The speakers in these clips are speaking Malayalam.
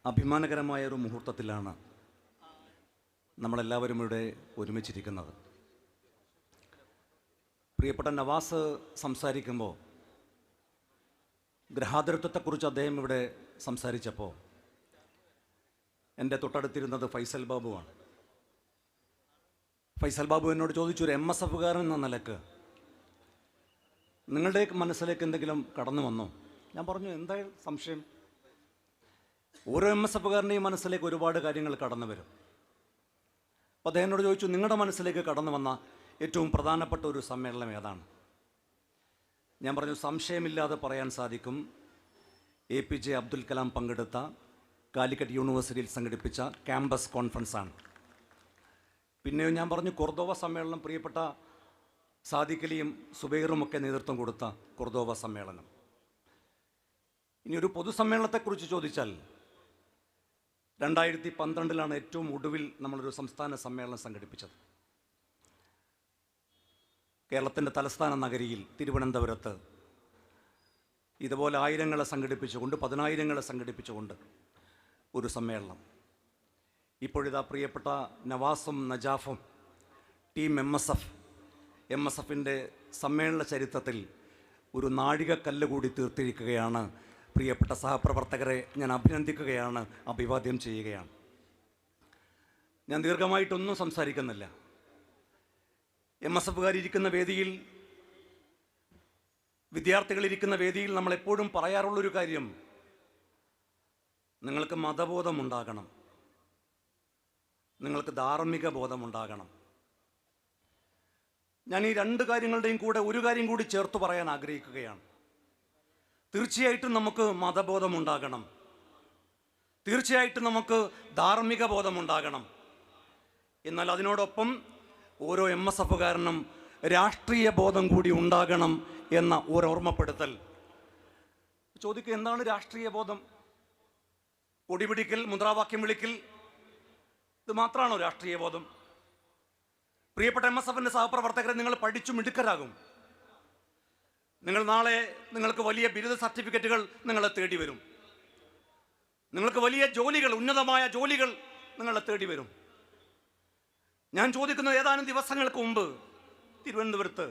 അഭിമാനകരമായ ഒരു മുഹൂർത്തത്തിലാണ് നമ്മളെല്ലാവരും ഇവിടെ ഒരുമിച്ചിരിക്കുന്നത്. പ്രിയപ്പെട്ട നവാസ് സംസാരിക്കുമ്പോൾ ഗ്രഹാതുരത്വത്തെക്കുറിച്ച് അദ്ദേഹം ഇവിടെ സംസാരിച്ചപ്പോൾ എൻ്റെ തൊട്ടടുത്തിരുന്നത് ഫൈസൽ ബാബുവാണ്. ഫൈസൽ ബാബു എന്നോട് ചോദിച്ചു, ഒരു MSFകാരൻ എന്ന നിലക്ക് നിങ്ങളുടെ മനസ്സിലേക്ക് എന്തെങ്കിലും കടന്നു വന്നോ? ഞാൻ പറഞ്ഞു, എന്തായാലും സംശയം, ഓരോ MSFകാരൻ്റെയും മനസ്സിലേക്ക് ഒരുപാട് കാര്യങ്ങൾ കടന്നു വരും. അപ്പോൾ അദ്ദേഹം എന്നോട് ചോദിച്ചു, നിങ്ങളുടെ മനസ്സിലേക്ക് കടന്നു വന്ന ഏറ്റവും പ്രധാനപ്പെട്ട ഒരു സമ്മേളനം ഏതാണ്? ഞാൻ പറഞ്ഞു, സംശയമില്ലാതെ പറയാൻ സാധിക്കും, APJ അബ്ദുൽ കലാം പങ്കെടുത്ത കാലിക്കറ്റ് യൂണിവേഴ്സിറ്റിയിൽ സംഘടിപ്പിച്ച ക്യാമ്പസ് കോൺഫറൻസാണ്. പിന്നെയും ഞാൻ പറഞ്ഞു, കൊർദോവ സമ്മേളനം, പ്രിയപ്പെട്ട സാദിഖലിയും സുബൈറുമൊക്കെ നേതൃത്വം കൊടുത്ത കൊർദോവ സമ്മേളനം. ഇനി ഒരു പൊതുസമ്മേളനത്തെക്കുറിച്ച് ചോദിച്ചാൽ 2012 ഏറ്റവും ഒടുവിൽ നമ്മളൊരു സംസ്ഥാന സമ്മേളനം സംഘടിപ്പിച്ചത്. കേരളത്തിൻ്റെ തലസ്ഥാന നഗരിയിൽ തിരുവനന്തപുരത്ത് ഇതുപോലെ ആയിരങ്ങളെ സംഘടിപ്പിച്ചുകൊണ്ട്, 10,000 സംഘടിപ്പിച്ചുകൊണ്ട് ഒരു സമ്മേളനം. ഇപ്പോഴിതാ പ്രിയപ്പെട്ട നവാസും നജാഫും ടീം MSFിൻ്റെ സമ്മേളന ചരിത്രത്തിൽ ഒരു നാഴികക്കല്ല് കൂടി തീർത്തിരിക്കുകയാണ്. പ്രിയപ്പെട്ട സഹപ്രവർത്തകരെ ഞാൻ അഭിനന്ദിക്കുകയാണ്, അഭിവാദ്യം ചെയ്യുകയാണ്. ഞാൻ ദീർഘമായിട്ടൊന്നും സംസാരിക്കുന്നില്ല. MSFകാരിരിക്കുന്ന വേദിയിൽ, വിദ്യാർത്ഥികളിരിക്കുന്ന വേദിയിൽ നമ്മളെപ്പോഴും പറയാറുള്ളൊരു കാര്യം, നിങ്ങൾക്ക് മതബോധമുണ്ടാകണം, നിങ്ങൾക്ക് ധാർമ്മിക ബോധമുണ്ടാകണം. ഞാൻ ഈ രണ്ട് കാര്യങ്ങളുടെയും കൂടെ ഒരു കാര്യം കൂടി ചേർത്ത് പറയാൻ ആഗ്രഹിക്കുകയാണ്. തീർച്ചയായിട്ടും നമുക്ക് മതബോധമുണ്ടാകണം, തീർച്ചയായിട്ടും നമുക്ക് ധാർമ്മിക ബോധമുണ്ടാകണം. എന്നാൽ അതിനോടൊപ്പം ഓരോ MSFകാരനും രാഷ്ട്രീയ ബോധം കൂടി ഉണ്ടാകണം എന്ന ഒരു ഓർമ്മപ്പെടുത്തൽ. ചോദിക്കുക, എന്താണ് രാഷ്ട്രീയ ബോധം? കൊടിപിടിക്കൽ, മുദ്രാവാക്യം വിളിക്കൽ, ഇത് മാത്രമാണോ രാഷ്ട്രീയ ബോധം? പ്രിയപ്പെട്ട MSFിൻ്റെ സഹപ്രവർത്തകരെ, നിങ്ങൾ പഠിച്ചു മിടുക്കരാകും. നിങ്ങൾ നാളെ നിങ്ങൾക്ക് വലിയ ബിരുദ സർട്ടിഫിക്കറ്റുകൾ നിങ്ങളെ തേടി വരും. നിങ്ങൾക്ക് വലിയ ജോലികൾ, ഉന്നതമായ ജോലികൾ നിങ്ങളെ തേടി വരും. ഞാൻ ചോദിക്കുന്നത്, ഏതാനും ദിവസങ്ങൾക്ക് മുമ്പ് തിരുവനന്തപുരത്ത്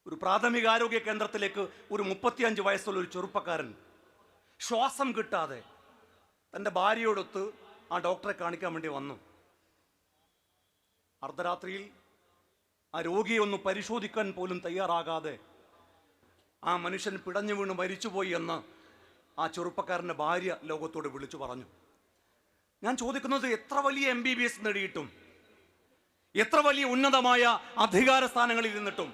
ഒരു പ്രാഥമിക ആരോഗ്യ കേന്ദ്രത്തിലേക്ക് ഒരു 35 വയസ്സുള്ള ഒരു ചെറുപ്പക്കാരൻ ശ്വാസം കിട്ടാതെ തൻ്റെ ഭാര്യയോടൊത്ത് ആ ഡോക്ടറെ കാണിക്കാൻ വേണ്ടി വന്നു. അർദ്ധരാത്രിയിൽ ആ രോഗിയെ ഒന്ന് പരിശോധിക്കാൻ പോലും തയ്യാറാകാതെ ആ മനുഷ്യൻ പിടഞ്ഞു വീണ് മരിച്ചുപോയി എന്ന് ആ ചെറുപ്പക്കാരൻ്റെ ഭാര്യ ലോകത്തോട് വിളിച്ചു പറഞ്ഞു. ഞാൻ ചോദിക്കുന്നത്, എത്ര വലിയ MBBS നേടിയിട്ടും, എത്ര വലിയ ഉന്നതമായ അധികാര സ്ഥാനങ്ങളിൽ ഇരുന്നിട്ടും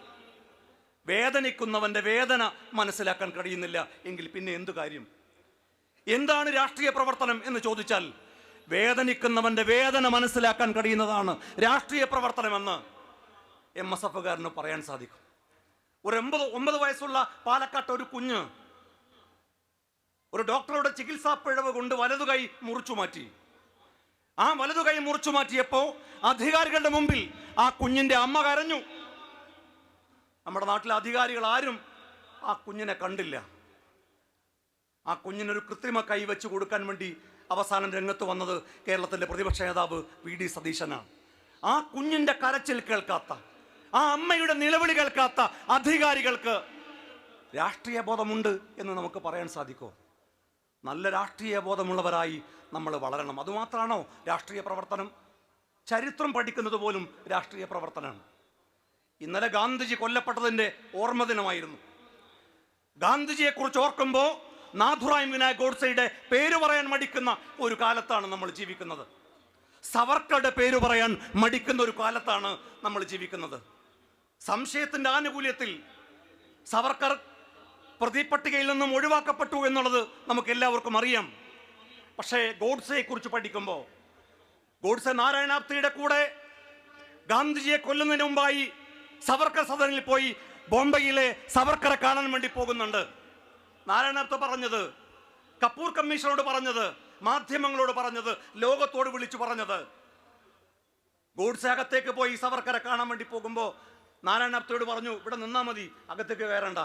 വേദനിക്കുന്നവൻ്റെ വേദന മനസ്സിലാക്കാൻ കഴിയുന്നില്ല എങ്കിൽ പിന്നെ എന്തു കാര്യം? എന്താണ് രാഷ്ട്രീയ പ്രവർത്തനം എന്ന് ചോദിച്ചാൽ, വേദനിക്കുന്നവൻ്റെ വേദന മനസ്സിലാക്കാൻ കഴിയുന്നതാണ് രാഷ്ട്രീയ പ്രവർത്തനമെന്ന് MSFകാരന് പറയാൻ സാധിക്കും. ഒരു 9 വയസ്സുള്ള പാലക്കാട്ട് ഒരു കുഞ്ഞ് ഒരു ഡോക്ടറുടെ ചികിത്സാ പിഴവ് കൊണ്ട് വലതുകൈ മുറിച്ചു മാറ്റി. ആ വലതുകൈ മുറിച്ചു മാറ്റിയപ്പോൾ അധികാരികളുടെ മുമ്പിൽ ആ കുഞ്ഞിൻ്റെ അമ്മ കരഞ്ഞു. നമ്മുടെ നാട്ടിലെ അധികാരികൾ ആരും ആ കുഞ്ഞിനെ കണ്ടില്ല. ആ കുഞ്ഞിനൊരു കൃത്രിമ കൈ വെച്ച് കൊടുക്കാൻ വേണ്ടി അവസാനം രംഗത്ത് വന്നത് കേരളത്തിൻ്റെ പ്രതിപക്ഷ നേതാവ് VD സതീശനാണ്. ആ കുഞ്ഞിൻ്റെ കരച്ചിൽ കേൾക്കാത്ത, ആ അമ്മയുടെ നിലവിളി കേൾക്കാത്ത അധികാരികൾക്ക് രാഷ്ട്രീയ ബോധമുണ്ട് എന്ന് നമുക്ക് പറയാൻ സാധിക്കുമോ? നല്ല രാഷ്ട്രീയ ബോധമുള്ളവരായി നമ്മൾ വളരണം. അതുമാത്രമാണോ രാഷ്ട്രീയ പ്രവർത്തനം? ചരിത്രം പഠിക്കുന്നത് പോലും രാഷ്ട്രീയ പ്രവർത്തനമാണ്. ഇന്നലെ ഗാന്ധിജി കൊല്ലപ്പെട്ടതിൻ്റെ ഓർമ്മ ദിനമായിരുന്നു. ഗാന്ധിജിയെക്കുറിച്ച് ഓർക്കുമ്പോൾ നാഥുറാം വിനായക് ഗോഡ്സെയുടെ പേര് പറയാൻ മടിക്കുന്ന ഒരു കാലത്താണ് നമ്മൾ ജീവിക്കുന്നത്. സവർക്കറുടെ പേര് പറയാൻ മടിക്കുന്ന ഒരു കാലത്താണ് നമ്മൾ ജീവിക്കുന്നത്. സംശയത്തിൻ്റെ ആനുകൂല്യത്തിൽ സവർക്കർ പ്രതിപട്ടികയിൽ നിന്നും ഒഴിവാക്കപ്പെട്ടു എന്നുള്ളത് നമുക്ക് എല്ലാവർക്കും അറിയാം. പക്ഷേ ഗോഡ്സെയെക്കുറിച്ച് പഠിക്കുമ്പോൾ, ഗോഡ്സെ നാരായണാപ്തിയുടെ കൂടെ ഗാന്ധിജിയെ കൊല്ലുന്നതിന് മുമ്പായി സവർക്കർ സദനിൽ പോയി ബോംബെയിലെ സവർക്കറെ കാണാൻ വേണ്ടി പോകുന്നുണ്ട്. നാരായണാപ്ത പറഞ്ഞത്, കപൂർ കമ്മീഷനോട് പറഞ്ഞത്, മാധ്യമങ്ങളോട് പറഞ്ഞത്, ലോകത്തോട് വിളിച്ചു പറഞ്ഞത്, ഗോഡ്സെ അകത്തേക്ക് പോയി സവർക്കറെ കാണാൻ വേണ്ടി പോകുമ്പോൾ നാരായണാപ്തയോട് പറഞ്ഞു, ഇവിടെ നിന്നാ മതി, അകത്തേക്ക് കയറണ്ട.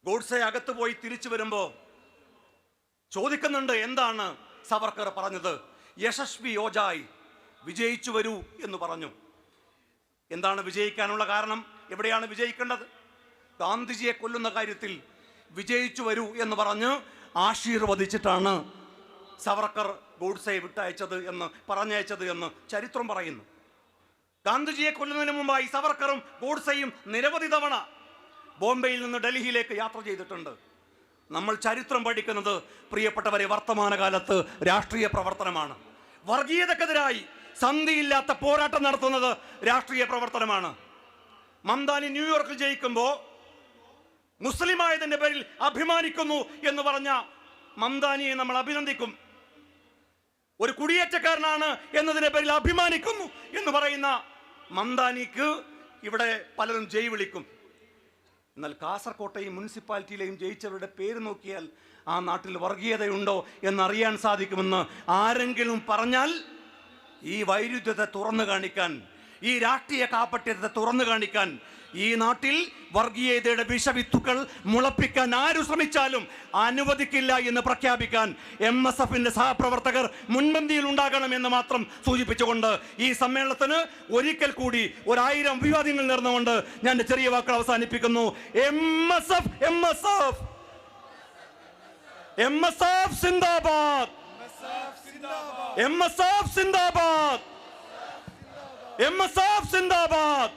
ഗോഡ്സെ അകത്ത് പോയി തിരിച്ചു വരുമ്പോൾ ചോദിക്കുന്നുണ്ട്, എന്താണ് സവർക്കർ പറഞ്ഞത്? യശസ്വി യോജായ്, വിജയിച്ചു വരൂ എന്ന് പറഞ്ഞു. എന്താണ് വിജയിക്കാനുള്ള കാരണം? എവിടെയാണ് വിജയിക്കേണ്ടത്? ഗാന്ധിജിയെ കൊല്ലുന്ന കാര്യത്തിൽ വിജയിച്ചു വരൂ എന്ന് പറഞ്ഞ് ആശീർവദിച്ചിട്ടാണ് സവർക്കർ ഗോഡ്സെ വിട്ടയച്ചത് എന്ന് പറഞ്ഞയച്ചത് എന്ന് ചരിത്രം പറയുന്നു. ഗാന്ധിജിയെ കൊല്ലുന്നതിന് മുമ്പായി സവർക്കറും ഗോഡ്സെയും നിരവധി തവണ ബോംബെയിൽ നിന്ന് ഡൽഹിയിലേക്ക് യാത്ര ചെയ്തിട്ടുണ്ട്. നമ്മൾ ചരിത്രം പഠിക്കുന്നത്, പ്രിയപ്പെട്ടവരെ, വർത്തമാനകാലത്ത് രാഷ്ട്രീയ പ്രവർത്തനമാണ്. വർഗീയതക്കെതിരായി സന്ധിയില്ലാത്ത പോരാട്ടം നടത്തുന്നത് രാഷ്ട്രീയ പ്രവർത്തനമാണ്. മംദാനി ന്യൂയോർക്കിൽ ജയിക്കുമ്പോൾ മുസ്ലിമായതിൻ്റെ പേരിൽ അഭിമാനിക്കുന്നു എന്ന് പറഞ്ഞ മംദാനിയെ നമ്മൾ അഭിനന്ദിക്കും. ഒരു കുടിയേറ്റക്കാരനാണ് എന്നതിൻ്റെ പേരിൽ അഭിമാനിക്കുന്നു എന്ന് പറയുന്ന മംദാനിക്ക് ഇവിടെ പലരും ജയ് വിളിക്കും. എന്നാൽ കാസർകോട്ടെയും മുനിസിപ്പാലിറ്റിയിലെയും ജയിച്ചവരുടെ പേര് നോക്കിയാൽ ആ നാട്ടിൽ വർഗീയതയുണ്ടോ എന്നറിയാൻ സാധിക്കുമെന്ന് ആരെങ്കിലും പറഞ്ഞാൽ, ഈ വൈരുദ്ധ്യത്തെ തുറന്നു കാണിക്കാൻ, ഈ രാഷ്ട്രീയ കാപട്യത്തെ തുറന്നു കാണിക്കാൻ, ഈ നാട്ടിൽ വർഗീയതയുടെ വിഷവിത്തുക്കൾ മുളപ്പിക്കാൻ ആരു ശ്രമിച്ചാലും അനുവദിക്കില്ല എന്ന് പ്രഖ്യാപിക്കാൻ MSFന്റെ സഹപ്രവർത്തകർ മുൻപന്തിയിൽ ഉണ്ടാകണമെന്ന് മാത്രം സൂചിപ്പിച്ചുകൊണ്ട് ഈ സമ്മേളനത്തിന് ഒരിക്കൽ കൂടി 1000 അഭിവാദ്യങ്ങൾ നേർന്നുകൊണ്ട് ഞാൻ എൻ്റെ ചെറിയ വാക്കുകൾ അവസാനിപ്പിക്കുന്നു. MSF MSF MSF സിന്ദാബാദ്, MSF സിന്ദാബാദ്, MSF സിന്ദാബാദ്.